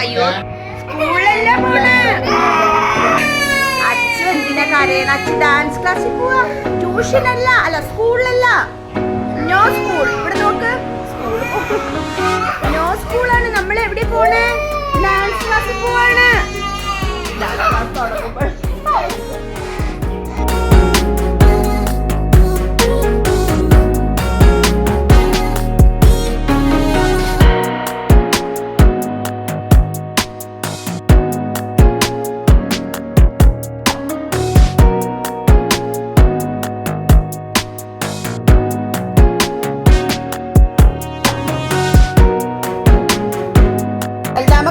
അയ്യോ സ്കൂളിലല്ല പോണേ. അച്ഛൻ എന്തിനാ കരയണ? അച്ഛൻ ഡാൻസ് ക്ലാസ്സിൽ പോവാ. ട്യൂഷനല്ല, അല്ല സ്കൂളിലല്ല. No school. ഇവിടെ നോക്ക്, നോ സ്കൂളാണ്. നമ്മൾ എവിടെ പോണേ? ഡാൻസ് ക്ലാസ്സിൽ പോവാണ്. ഡാൻസ് ക്ലാസ് തുടങ്ങുമ്പോൾ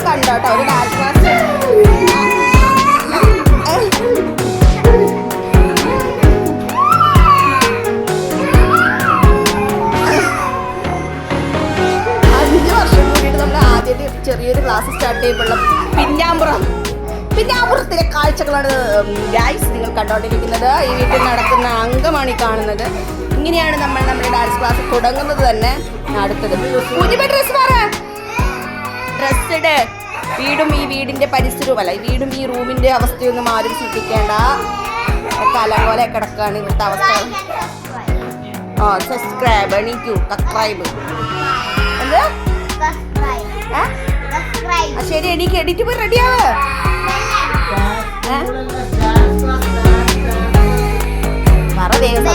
കണ്ടോട്ടോ ഒരു ഡാൻസ് ക്ലാസ്. ചെറിയൊരു ക്ലാസ് സ്റ്റാർട്ട് ചെയ്യുമ്പോഴുള്ള പിന്നാമ്പുറത്തിലെ കാഴ്ചകളാണ് ഗൈസ് നിങ്ങൾ കണ്ടോണ്ടിരിക്കുന്നത്. ഈ വീട്ടിൽ നടക്കുന്ന അംഗമാണ് ഈ കാണുന്നത്. ഇങ്ങനെയാണ് നമ്മൾ നമ്മുടെ ഡാൻസ് ക്ലാസ് തുടങ്ങുന്നത് തന്നെ. അടുത്തത് ഡ്രസ് ഇട്. വീടും ഈ വീടിന്റെ പരിസരവും അല്ല, ഈ വീടും ഈ റൂമിന്റെ അവസ്ഥയൊന്നും ആരും ശ്രദ്ധിക്കേണ്ട. കലപോലെ കിടക്കാണ് ഇവിടുത്തെ അവസ്ഥ. സബ്സ്ക്രൈബ് എണീക്കൂ, സബ്സ്ക്രൈബ് എന്ത്? ശരി, എണീക്ക്, എണീറ്റ് പോയി റെഡിയാവ്. പറ വേഗം.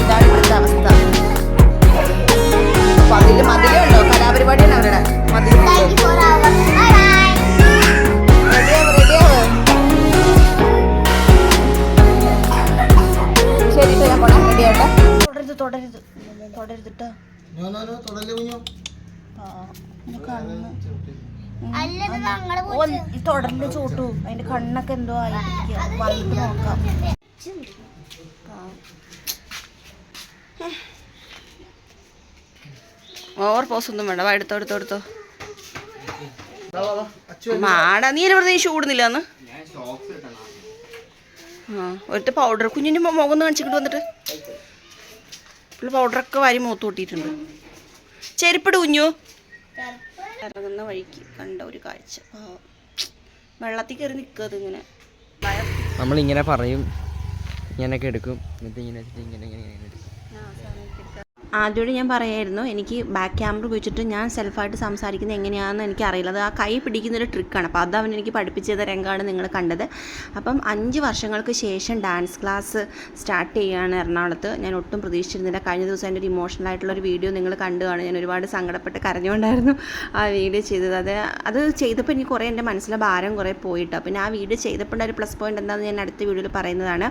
ഇതാണ് ഇവിടുത്തെ അവസ്ഥ. മതിലുണ്ടോ? കലാപരിപാടിയാണ് അവരുടെ മതിൽ. ശരി, ഞാൻ പോണേ. റെഡിയാട്ടെ. തുടരുതിട്ടോ. തുടർന്ന് ചോട്ടു. അതിന്റെ കണ്ണൊക്കെ എന്തോ ആയിരിക്കും. വന്നിട്ട് നോക്കാം. ഓവർ പോസ് ഒന്നും വേണ്ട. എടുത്തോ മാടാ. നീ വെറുതെ ചൂടുന്നില്ല അന്ന്. ഒറ്റ പൗഡർ കുഞ്ഞിൻ്റെ മുഖം ഒന്ന് കാണിച്ചിട്ട് വന്നിട്ട് പൗഡറൊക്കെ വാരി മുഖത്ത് കൂട്ടിയിട്ടുണ്ട്. ചെരുപ്പിട് കുഞ്ഞു. ഇറങ്ങുന്ന വഴിക്ക് കണ്ട ഒരു കാഴ്ച. വെള്ളത്തിൽ കയറി നിൽക്കുന്നത് ഇങ്ങനെ. നമ്മളിങ്ങനെ പറയും, ഇങ്ങനെയൊക്കെ എടുക്കും, എന്നിട്ട് ഇങ്ങനെ എടുക്കും. ആദ്യമായിട്ട് ഞാൻ പറയായിരുന്നു, എനിക്ക് ബാക്ക് ക്യാമറ ഉപയോഗിച്ചിട്ട് ഞാൻ സെൽഫായിട്ട് സംസാരിക്കുന്നത് എങ്ങനെയാണെന്ന് എനിക്കറിയില്ല. അത് ആ കൈ പിടിക്കുന്നൊരു ട്രിക്കാണ്. അപ്പോൾ അത് അവൻ എനിക്ക് പഠിപ്പിച്ചു ചെയ്ത രംഗമാണ് നിങ്ങൾ കണ്ടത്. അപ്പം 5 വർഷങ്ങൾക്ക് ശേഷം ഡാൻസ് ക്ലാസ് സ്റ്റാർട്ട് ചെയ്യുകയാണ് എറണാകുളത്ത്. ഞാൻ ഒട്ടും പ്രതീക്ഷിച്ചിരുന്നില്ല. കഴിഞ്ഞ ദിവസം എൻ്റെ ഒരു ഇമോഷണൽ ആയിട്ടുള്ളൊരു വീഡിയോ നിങ്ങൾ കണ്ടുകാണ്. ഞാൻ ഒരുപാട് സങ്കടപ്പെട്ട് കരഞ്ഞുകൊണ്ടായിരുന്നു ആ വീഡിയോ ചെയ്തത്. അത് ചെയ്തപ്പോൾ എനിക്ക് കുറേ എൻ്റെ മനസ്സിലെ ഭാരം കുറേ പോയിട്ടോ. പിന്നെ ആ വീഡിയോ ചെയ്തപ്പോൾ ഒരു പ്ലസ് പോയിൻ്റ് എന്താണെന്ന് ഞാൻ അടുത്ത വീഡിയോയിൽ പറയുന്നതാണ്.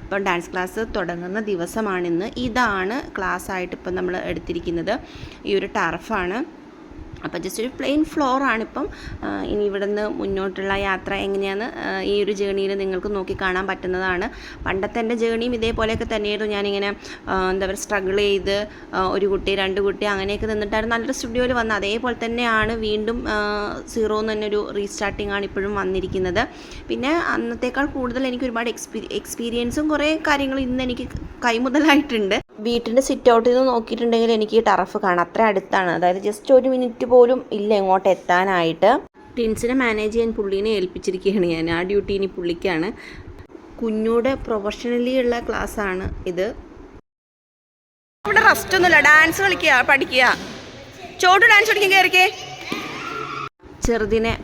അപ്പം ഡാൻസ് ക്ലാസ് തുടങ്ങുന്ന ദിവസമാണിന്ന്. ഇതാണ് ക്ലാസ്സായിട്ട് ഇപ്പം നമ്മൾ എടുത്തിരിക്കുന്നത്. ഈ ഒരു ടർഫാണ്. അപ്പോൾ ജസ്റ്റ് ഒരു പ്ലെയിൻ ഫ്ലോറാണിപ്പം. ഇനി ഇവിടെ നിന്ന് മുന്നോട്ടുള്ള യാത്ര എങ്ങനെയാണ് ഈ ഒരു ജേണിയിൽ നിങ്ങൾക്ക് നോക്കി കാണാൻ പറ്റുന്നതാണ്. പണ്ടത്തെ എൻ്റെ ജേണിയും ഇതേപോലെയൊക്കെ തന്നെയായിരുന്നു. ഞാനിങ്ങനെ എന്താ പറയുക സ്ട്രഗിൾ ചെയ്ത് 1 കുട്ടി 2 കുട്ടി അങ്ങനെയൊക്കെ നിന്നിട്ടായിരുന്നു നല്ലൊരു സ്റ്റുഡിയോയിൽ വന്നത്. അതേപോലെ തന്നെയാണ് വീണ്ടും 0 എന്ന് തന്നെ ഒരു റീസ്റ്റാർട്ടിംഗ് ആണ് ഇപ്പോഴും വന്നിരിക്കുന്നത്. പിന്നെ അന്നത്തേക്കാൾ കൂടുതൽ എനിക്ക് ഒരുപാട് എക്സ്പീരിയൻസും കുറേ കാര്യങ്ങളും ഇന്ന് എനിക്ക് കൈമുതലായിട്ടുണ്ട്. വീട്ടിൻ്റെ സിറ്റ് ഔട്ടിൽ നിന്ന് നോക്കിയിട്ടുണ്ടെങ്കിൽ എനിക്ക് ഈ ടർഫ് കാണാം. അത്ര അടുത്താണ്. അതായത് ജസ്റ്റ് 1 മിനിറ്റ് പോലും ഇല്ല ഇങ്ങോട്ട് എത്താനായിട്ട്. ടിൻസിനെ മാനേജ് ചെയ്യാൻ പുള്ളീനെ ഏൽപ്പിച്ചിരിക്കുകയാണ് ഞാൻ. ആ ഡ്യൂട്ടി ഇനി പുള്ളിക്കാണ്. കുഞ്ഞൂടെ പ്രൊഫഷണലി ഉള്ള ക്ലാസ്സാണ് ഇത്. ഇവിടെ റെസ്റ്റ് ഒന്നുമില്ല. ഡാൻസ് കളിക്കുക, പഠിക്കുക. ചോട്ട് ഡാൻസ് പഠിക്കാൻ കയറിക്കേ.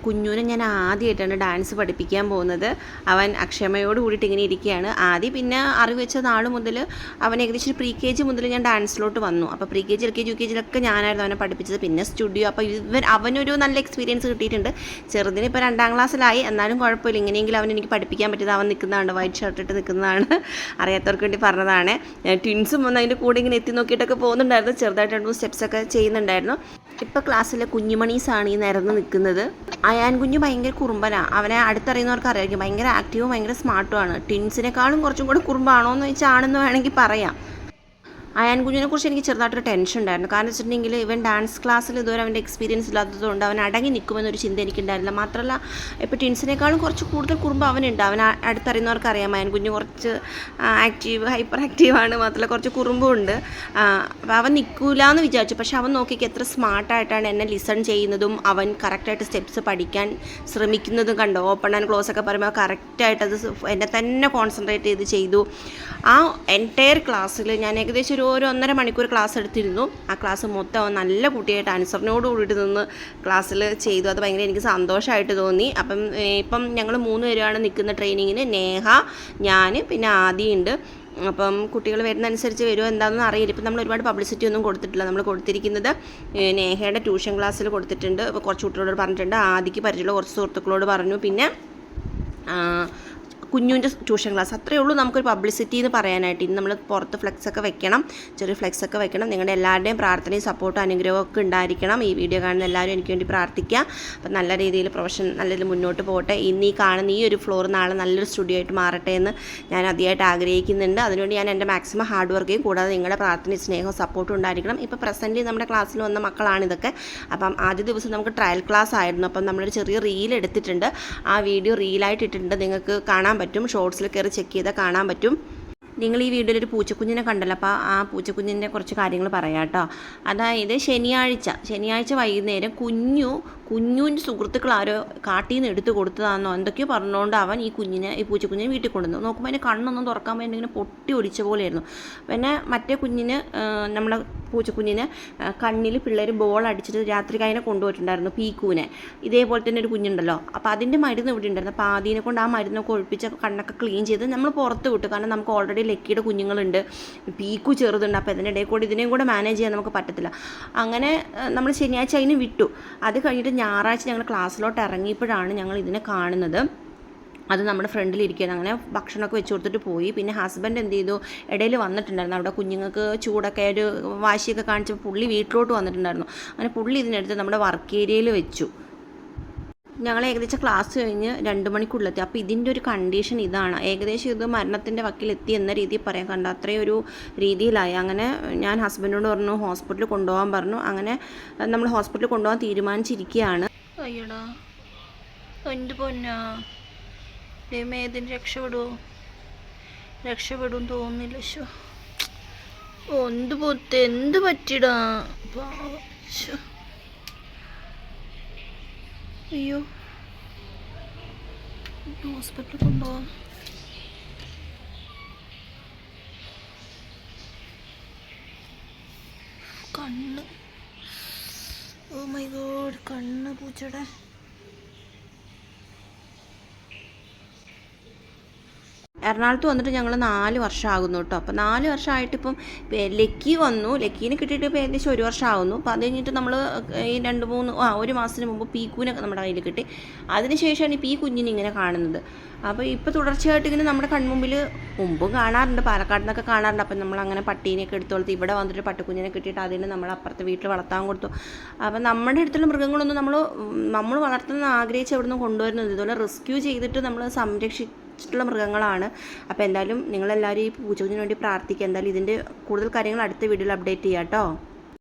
കുഞ്ഞുവിനെ ഞാൻ ആദ്യമായിട്ടാണ് ഡാൻസ് പഠിപ്പിക്കാൻ പോകുന്നത്. അവൻ അക്ഷമയോട് കൂടിയിട്ട് ഇങ്ങനെ ഇരിക്കുകയാണ് ആദ്യം. പിന്നെ അറിവ് വെച്ച നാൾ മുതൽ അവൻ ഏകദേശം പ്രീ കെ ജി മുതൽ ഞാൻ ഡാൻസിലോട്ട് വന്നു. അപ്പോൾ pre K G, L K G, U K ജിയിലൊക്കെ ഞാനായിരുന്നു അവനെ പഠിപ്പിച്ചത്. പിന്നെ സ്റ്റുഡിയോ. അപ്പോൾ അവനൊരു നല്ല എക്സ്പീരിയൻസ് കിട്ടിയിട്ടുണ്ട്. ചെറുതിന് ഇപ്പോൾ 2ാം ക്ലാസ്സിലായി. എന്നാലും കുഴപ്പമില്ല. ഇങ്ങനെയെങ്കിലും അവൻ എനിക്ക് പഠിപ്പിക്കാൻ പറ്റിയത്. അവൻ നിൽക്കുന്നതാണ്, വൈറ്റ് ഷർട്ട് ഇട്ട് നിൽക്കുന്നതാണ്. അറിയാത്തവർക്ക് വേണ്ടി പറഞ്ഞതാണ്. ട്വിൻസും വന്ന് അതിൻ്റെ കൂടെ ഇങ്ങനെ എത്തി നോക്കിയിട്ടൊക്കെ പോകുന്നുണ്ടായിരുന്നു. ചെറുതായിട്ട് 2-3 സ്റ്റെപ്സൊക്കെ ചെയ്യുന്നുണ്ടായിരുന്നു. ഇപ്പോൾ ക്ലാസ്സിലെ കുഞ്ഞുമണീസാണ് ഈ നിരന്ന് നിൽക്കുന്നത്. അയാൻ കുഞ്ഞ് ഭയങ്കര കുറുമ്പനാണ്. അവനെ അടുത്തറിയുന്നവർക്ക് അറിയായിരിക്കും. ഭയങ്കര ആക്റ്റീവും ഭയങ്കര സ്മാർട്ടുമാണ്. ട്വിൻസിനേക്കാളും കുറച്ചും കൂടെ കുറുമ്പാണോ എന്ന് വെച്ചാൽ ആണെന്ന് വേണമെങ്കിൽ പറയാം. അയാൻ കുഞ്ഞിനെ കുറിച്ച് എനിക്ക് ചെറുതായിട്ടൊരു ടെൻഷൻ ഉണ്ടായിരുന്നു. കാരണം വെച്ചിട്ടുണ്ടെങ്കിൽ ഇവൻ ഡാൻസ് ക്ലാസ്സിൽ ഇതുവരെ അവൻ്റെ എക്സ്പീരിയൻസ് ഇല്ലാത്തതുകൊണ്ട് അവൻ അടങ്ങി നിൽക്കുമെന്നൊരു ചിന്ത എനിക്കുണ്ടായിരുന്നില്ല. മാത്രമല്ല ഇപ്പോൾ ടിൻസിനേക്കാളും കുറച്ച് കൂടുതൽ കുറുമ്പ് അവനുണ്ട്. അവൻ അടുത്തറിയുന്നവർക്ക് അറിയാം അയാൻ കുഞ്ഞ് കുറച്ച് ഹൈപ്പർ ആക്റ്റീവാണ്. മാത്രമല്ല കുറച്ച് കുറുമ്പും ഉണ്ട്. അപ്പോൾ അവൻ നിൽക്കില്ല എന്ന് വിചാരിച്ചു. പക്ഷെ അവൻ നോക്കിക്ക് എത്ര സ്മാർട്ടായിട്ടാണ് എന്നെ ലിസൺ ചെയ്യുന്നതും അവൻ കറക്റ്റായിട്ട് സ്റ്റെപ്സ് പഠിക്കാൻ ശ്രമിക്കുന്നതും കണ്ടോ. ഓപ്പൺ ആൻഡ് ക്ലോസ് ഒക്കെ പറയുമ്പോൾ കറക്റ്റായിട്ട് അത് എന്നെ തന്നെ കോൺസെൻട്രേറ്റ് ചെയ്തു. ആ എൻറ്റയർ ക്ലാസ്സിൽ ഞാൻ ഏകദേശം ഒരു 1.5 മണിക്കൂർ ക്ലാസ് എടുത്തിരുന്നു. ആ ക്ലാസ് മൊത്തം അവൻ നല്ല കുട്ടിയായിട്ട് അനുസരണയോട് കൂടിയിട്ട് നിന്ന് ക്ലാസ്സിൽ ചെയ്തു. അത് ഭയങ്കര എനിക്ക് സന്തോഷമായിട്ട് തോന്നി. ഇപ്പം ഞങ്ങൾ 3 പേരാണ് നിൽക്കുന്ന ട്രെയിനിങ്ങിന്. നേഹ, ഞാൻ, പിന്നെ ആദിയുണ്ട്. അപ്പം കുട്ടികൾ വരുന്നതനുസരിച്ച് വരുമോ എന്താണെന്ന് അറിയില്ല. ഇപ്പം നമ്മൾ ഒരുപാട് പബ്ലിസിറ്റി ഒന്നും കൊടുത്തിട്ടില്ല. നമ്മൾ കൊടുത്തിരിക്കുന്നത് നേഹയുടെ ട്യൂഷൻ ക്ലാസ്സിൽ കൊടുത്തിട്ടുണ്ട്. അപ്പോൾ കുറച്ച് കുട്ടികളോട് പറഞ്ഞിട്ടുണ്ട്. ആദിക്ക് പരിചയമുള്ള കുറച്ച് സുഹൃത്തുക്കളോട് പറഞ്ഞു. പിന്നെ കുഞ്ഞുവിൻ്റെ ട്യൂഷൻ ക്ലാസ്. അത്രയേ ഉള്ളൂ നമുക്കൊരു പബ്ലിസിറ്റി എന്ന് പറയാനായിട്ട്. ഇനി നമ്മൾ പുറത്ത് ഫ്ലെക്സൊക്കെ വെക്കണം, ചെറിയ ഫ്ലെക്സൊക്കെ വെക്കണം. നിങ്ങളുടെ എല്ലാവരുടെയും പ്രാർത്ഥനയും സപ്പോർട്ടും അനുഗ്രഹവും ഒക്കെ ഉണ്ടായിരിക്കണം. ഈ വീഡിയോ കാണുന്ന എല്ലാവരും എനിക്ക് വേണ്ടി പ്രാർത്ഥിക്കുക. അപ്പം നല്ല രീതിയിൽ നല്ല രീതിയിൽ മുന്നോട്ട് പോകട്ടെ. ഇന്ന് ഈ കാണുന്ന ഈ ഒരു ഫ്ലോർ നാളെ നല്ലൊരു സ്റ്റുഡിയോ ആയിട്ട് മാറട്ടെ എന്ന് ഞാൻ അതിയായിട്ട് ആഗ്രഹിക്കുന്നുണ്ട്. അതിനുവേണ്ടി ഞാൻ എൻ്റെ മാക്സിമം ഹാർഡ് വർക്ക് ചെയ്യും. കൂടാതെ നിങ്ങളുടെ പ്രാർത്ഥനയും സ്നേഹവും സപ്പോർട്ടും ഉണ്ടായിരിക്കണം. ഇപ്പോൾ പ്രസൻറ്റ്ലി നമ്മുടെ ക്ലാസ്സിൽ വന്ന മക്കളാണിതൊക്കെ. അപ്പം ആദ്യ ദിവസം നമുക്ക് ട്രയൽ ക്ലാസ് ആയിരുന്നു. അപ്പം നമ്മളൊരു ചെറിയ റീൽ എടുത്തിട്ടുണ്ട്. ആ വീഡിയോ റീലായിട്ട് ഇട്ടിട്ടുണ്ട്. നിങ്ങൾക്ക് കാണാൻ പറ്റും. ഷോർട്സിൽ കയറി ചെക്ക് ചെയ്താൽ കാണാൻ പറ്റും. നിങ്ങൾ ഈ വീഡിയോയിൽ ഒരു പൂച്ചക്കുഞ്ഞിനെ കണ്ടല്ലോ. അപ്പോൾ ആ പൂച്ചക്കുഞ്ഞിൻ്റെ കുറച്ച് കാര്യങ്ങൾ പറയാം കേട്ടോ. അതായത് ശനിയാഴ്ച വൈകുന്നേരം കുഞ്ഞുവിൻ്റെ സുഹൃത്തുക്കൾ ആരോ കാട്ടിൽ നിന്ന് എടുത്ത് കൊടുത്തതാണെന്നോ എന്തൊക്കെയോ പറഞ്ഞുകൊണ്ട് അവൻ ഈ പൂച്ചക്കുഞ്ഞിനെ വീട്ടിൽ കൊണ്ടുവന്നു. നോക്കുമ്പോൾ അതിന് കണ്ണൊന്നും തുറക്കാൻ വേണ്ടി ഇങ്ങനെ പൊട്ടി ഒടിച്ച പോലെയായിരുന്നു. പിന്നെ മറ്റേ കുഞ്ഞിന്, നമ്മളെ പൂച്ചക്കുഞ്ഞിന് കണ്ണിൽ പിള്ളേർ ബോൾ അടിച്ചിട്ട് രാത്രി അതിനെ കൊണ്ടുപോയിട്ടുണ്ടായിരുന്നു, പീക്കുവിനെ. ഇതേപോലെ തന്നെ ഒരു കുഞ്ഞുണ്ടല്ലോ. അപ്പോൾ അതിൻ്റെ മരുന്ന് ഇവിടെ ഉണ്ടായിരുന്നു. അപ്പോൾ ആദ്യനെ കൊണ്ട് ആ മരുന്നൊക്കെ ഒഴിപ്പിച്ച കണ്ണൊക്കെ ക്ലീൻ ചെയ്ത് നമ്മൾ പുറത്ത് വിട്ടു. കാരണം നമുക്ക് ഓൾറെഡി ലക്കിയുടെ കുഞ്ഞുങ്ങളുണ്ട്, പീക്കു ചെറുതുണ്ട്. അപ്പോൾ ഇതിൻ്റെ ഇടയിൽ കൂടി ഇതിനെയും കൂടെ മാനേജ് ചെയ്യാൻ നമുക്ക് പറ്റത്തില്ല. അങ്ങനെ നമ്മൾ ശനിയാഴ്ച അതിന് വിട്ടു. അത് കഴിഞ്ഞിട്ട് ഞായറാഴ്ച ഞങ്ങൾ ക്ലാസ്സിലോട്ട് ഇറങ്ങിയപ്പോഴാണ് ഞങ്ങൾ ഇതിനെ കാണുന്നത്. അത് നമ്മുടെ ഫ്രണ്ടിലിരിക്കുകയാണ്. അങ്ങനെ ഭക്ഷണമൊക്കെ വെച്ച് കൊടുത്തിട്ട് പോയി. പിന്നെ ഹസ്ബൻഡ് എന്ത് ചെയ്തു, ഇടയിൽ വന്നിട്ടുണ്ടായിരുന്നു. അവിടെ കുഞ്ഞുങ്ങൾക്ക് ചൂടൊക്കെ ഒരു വാശിയൊക്കെ കാണിച്ചപ്പോൾ പുള്ളി വീട്ടിലോട്ട് വന്നിട്ടുണ്ടായിരുന്നു. അങ്ങനെ പുള്ളി ഇതിനെടുത്ത് നമ്മുടെ വർക്ക് ഏരിയയിൽ വെച്ചു. ഞങ്ങൾ ഏകദേശം ക്ലാസ് കഴിഞ്ഞ് 2 മണിക്കുള്ളിലെത്തി. അപ്പോൾ ഇതിൻ്റെ ഒരു കണ്ടീഷൻ ഇതാണ്. ഏകദേശം ഇത് മരണത്തിൻ്റെ വക്കിലെത്തി എന്ന രീതിയിൽ പറയാൻ കണ്ട അത്രയും ഒരു രീതിയിലായി. അങ്ങനെ ഞാൻ ഹസ്ബൻഡിനോട് പറഞ്ഞു ഹോസ്പിറ്റലിൽ കൊണ്ടുപോകാൻ പറഞ്ഞു. അങ്ങനെ നമ്മൾ ഹോസ്പിറ്റലിൽ കൊണ്ടുപോകാൻ തീരുമാനിച്ചിരിക്കുകയാണ്. അയ്യടാ എന്ത് പൊന്നാ ഇതിന് രക്ഷപ്പെടും തോന്നുന്നില്ല. എന്ത് പറ്റിടാ. അയ്യോ ഹോസ്പിറ്റലിൽ കൊണ്ടുപോകാം. കണ്ണ്, ഓ മൈ ഗോഡ്, കണ്ണ് പൂച്ചയുടെ. എറണാകുളത്ത് വന്നിട്ട് ഞങ്ങൾ 4 വർഷം ആകുന്നു കേട്ടോ. അപ്പോൾ 4 വർഷമായിട്ട് ഇപ്പം ലക്കി വന്നു. ലക്കീനെ കിട്ടിയിട്ട് ഇപ്പോൾ ഏകദേശം 1 വർഷം ആകുന്നു. അപ്പോൾ അത് കഴിഞ്ഞിട്ട് നമ്മൾ ഈ 1 മാസത്തിന് മുമ്പ് പീക്കുവിനെ നമ്മുടെ കയ്യിൽ കിട്ടി. അതിനുശേഷമാണ് ഇപ്പോൾ ഈ കുഞ്ഞിനെ ഇങ്ങനെ കാണുന്നത്. അപ്പോൾ ഇപ്പോൾ തുടർച്ചയായിട്ട് ഇങ്ങനെ നമ്മുടെ കൺമുമ്പിൽ മുമ്പും കാണാറുണ്ട്, പാലക്കാട് നിന്നൊക്കെ കാണാറുണ്ട്. അപ്പം നമ്മൾ അങ്ങനെ പട്ടീനെയൊക്കെ എടുത്ത് വളർത്തി ഇവിടെ വന്നിട്ട് പട്ടിക്കുഞ്ഞിനെ കിട്ടിയിട്ട് അതിന് നമ്മൾ അപ്പുറത്തെ വീട്ടിൽ വളർത്താൻ കൊടുത്തു. അപ്പം നമ്മുടെ അടുത്തുള്ള മൃഗങ്ങളൊന്നും നമ്മൾ വളർത്തുന്ന ആഗ്രഹിച്ച് എവിടെ നിന്ന് കൊണ്ടുവരുന്നത്. ഇതുപോലെ റെസ്ക്യൂ ചെയ്തിട്ട് നമ്മൾ സംരക്ഷിച്ചിട്ടുള്ള മൃഗങ്ങളാണ്. അപ്പോൾ എന്തായാലും നിങ്ങളെല്ലാവരും ഈ പൂച്ചക്കുഞ്ഞിന് വേണ്ടി പ്രാർത്ഥിക്കുക. എന്തായാലും ഇതിൻ്റെ കൂടുതൽ കാര്യങ്ങൾ അടുത്ത വീഡിയോയിൽ അപ്ഡേറ്റ് ചെയ്യാം കേട്ടോ.